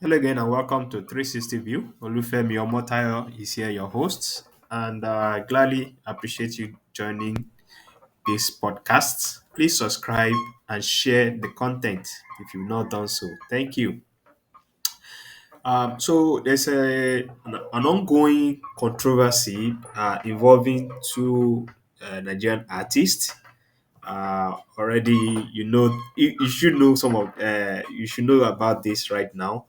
Hello again and welcome to 360 View. Olufemi Omotayo is here, your host, and gladly appreciate you joining this podcast. Please subscribe and share the content if you've not done so. Thank you. So there's an ongoing controversy involving two Nigerian artists. Already, you should know you should know about this right now.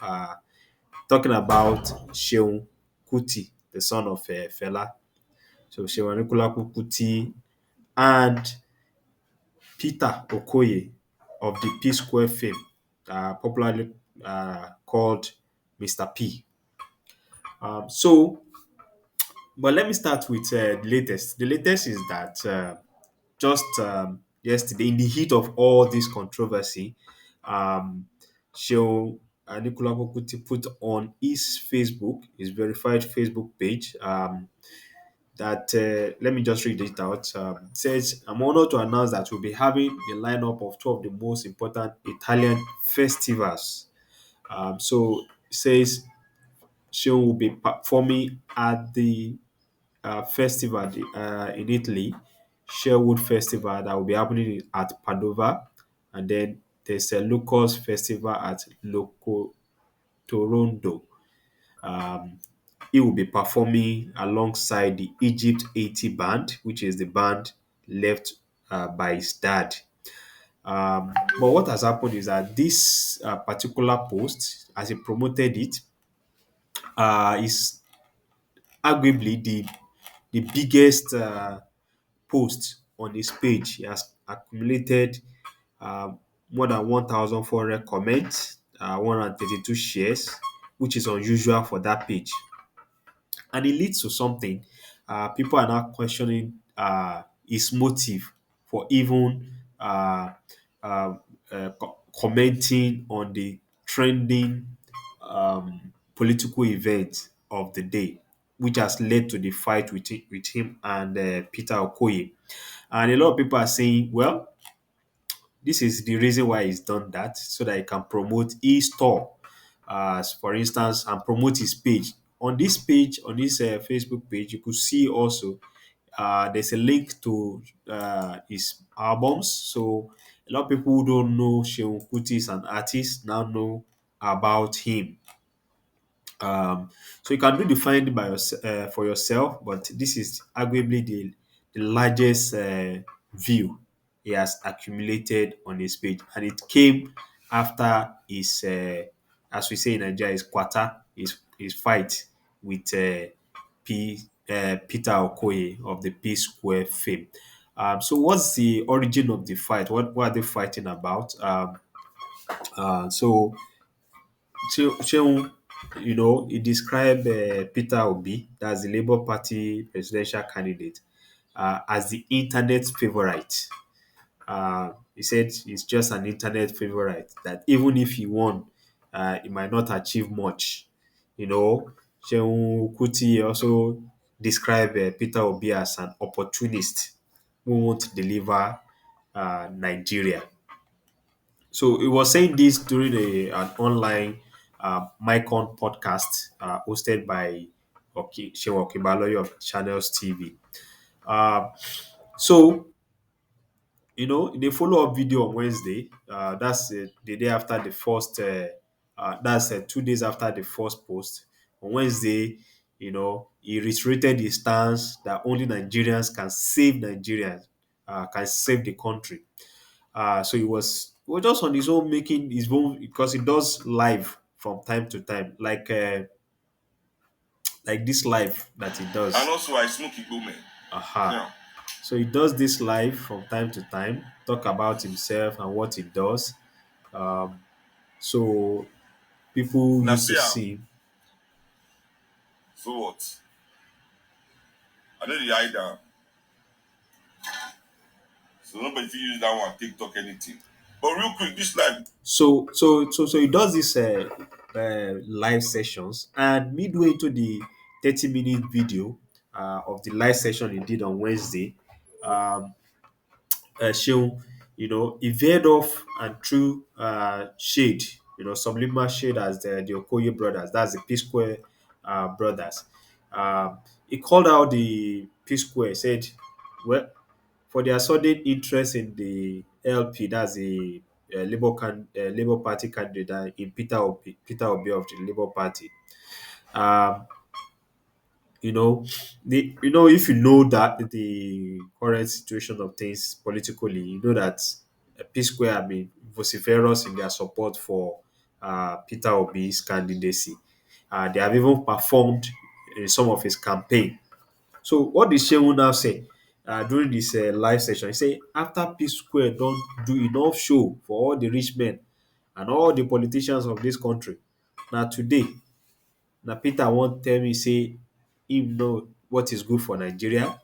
Talking about Seun Kuti, the son of Fela. So Seun Anikulapo Kuti and Peter Okoye of the P Square fame, popularly called Mr. P. But let me start with the latest. The latest is that just yesterday, in the heat of all this controversy, um, Seun Anikulapo Kuti put on his Facebook, his verified Facebook page, that let me just read it out. It says, "I'm honored to announce that we'll be having the lineup of two of the most important Italian festivals." So it says she will be performing at the festival in Italy, Sherwood Festival, that will be happening at Padova, and then there's a Lucas Festival at Loco Torondo. Um, he will be performing alongside the Egypt 80 band, which is the band left by his dad. But what has happened is that this particular post, as he promoted it, is arguably the biggest post on his page. He has accumulated uh, more than 1,400 comments, 132 shares, which is unusual for that page. And it leads to something. People are now questioning his motive for even commenting on the trending political event of the day, which has led to the fight with him and Peter Okoye. And a lot of people are saying, well, this is the reason why he's done that, so that he can promote his store, for instance, and promote his page. On this page, on this Facebook page, you could see also there's a link to his albums. So a lot of people who don't know Seun Kuti is an artist now know about him. So you can do the finding for yourself, but this is arguably the largest view he has accumulated on his page, and it came after his, as we say in Nigeria, his quarter, his fight with Peter Okoye of the P Square fame. So what's the origin of the fight? What are they fighting about? So Seun, he described Peter Obi, that's the Labour Party presidential candidate, as the internet favorite. He said he's just an internet favorite, that even if he won, he might not achieve much. You know, Seun Kuti also described Peter Obi as an opportunist who won't deliver Nigeria. So he was saying this during an online Mycon podcast hosted by Shewa Okibaloyo of Channels TV. Uh, so, in the follow up video on Wednesday, that's the day after the first, that's 2 days after the first post. On Wednesday, he reiterated his stance that only Nigerians can save Nigerians, can save the country. So he was just on his own making his own, because he does live from time to time, like this live that he does. And also, I smoke Igbo man. Aha. Yeah. So he does this live from time to time, talk about himself and what he does. Um, so people Now, used see, to see. so what? I know the hide down. So nobody fit use that one TikTok anything. But real quick, this life. So he does this live sessions, and midway into the 30-minute video of the live session he did on Wednesday, um, Seun, he veered off and threw shade, subliminal shade as the Okoye brothers. That's the P Square brothers. He called out the P Square, said, well, for their sudden interest in the LP, that's the Labour Party candidate in Peter Obi of the Labour Party. Um, you know, if you know that the current situation of things politically, you know that P Square have been vociferous in their support for Peter Obi's candidacy. They have even performed in some of his campaign. So what did Shehu now say during this live session? He said after P Square don't do enough show for all the rich men and all the politicians of this country. Now today, now Peter won't tell me say him know what is good for Nigeria.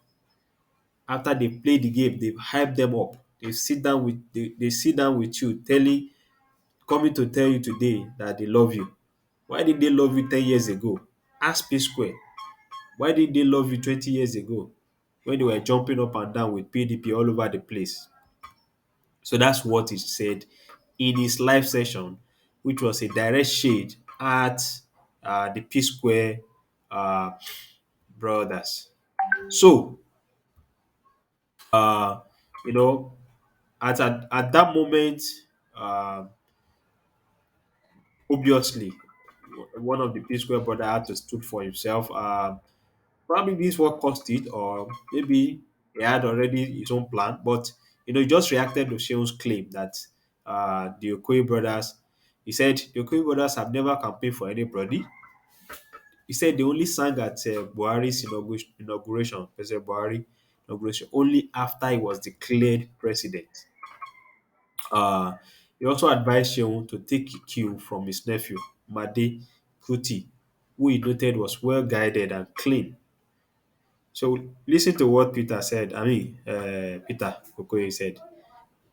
After they play the game, they've hyped them up. They sit down with you, coming to tell you today that they love you. Why did they love you 10 years ago? Ask P Square. Why did they love you 20 years ago when they were jumping up and down with PDP all over the place? So that's what he said in his live session, which was a direct shade at the P Square uh, brothers. So, uh, you know, at that moment, uh, obviously, one of the P Square brother had to stood for himself. Probably this what caused it, or maybe he had already his own plan. But he just reacted to Seun's claim that the Okoye brothers. He said the Okoye brothers have never campaigned for anybody. He said they only sang at Buhari's inauguration, President Buhari inauguration, only after he was declared president. Uh, he also advised Seun to take cue from his nephew, Made Kuti, who he noted was well guided and clean. So listen to what Peter said. Peter Okoye said,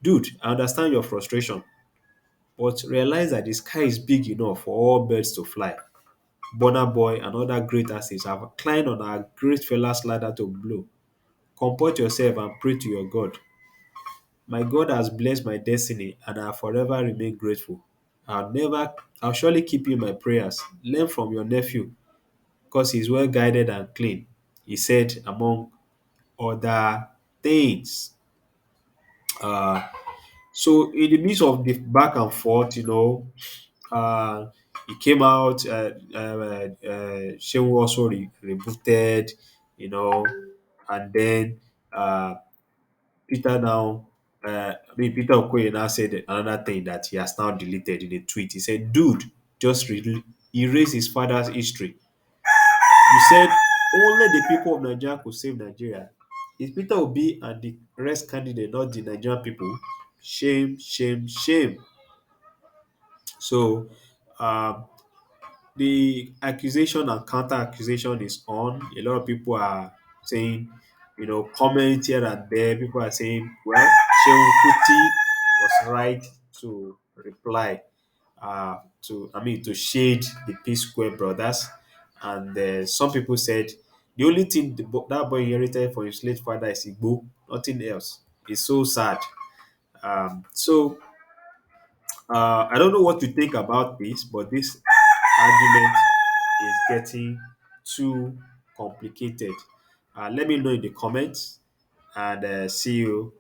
dude, I understand your frustration, but realize that the sky is big enough for all birds to fly. Bonner Boy and other great artists have climbed on our great fella's ladder to blow. Comport yourself and pray to your God. My God has blessed my destiny and I forever remain grateful. I'll surely keep you in my prayers. Learn from your nephew because he's well guided and clean. He said, among other things. Uh, so in the midst of the back and forth, he came out. Shehu also rebooted, and then Peter now. Peter Okoye now said another thing that he has now deleted in a tweet. He said, "Dude, just erase his father's history. You said only the people of Nigeria could save Nigeria. Is Peter Obi and the rest candidate not the Nigerian people? Shame, shame, shame." So, um, the accusation and counter accusation is on. A lot of people are saying, comment here and there. People are saying, well, Seun Kuti was right to reply to shade the P Square brothers. And some people said the only thing that boy inherited from his late father is Igbo, nothing else. It's so sad. So I don't know what you think about this, but this argument is getting too complicated. Let me know in the comments and see you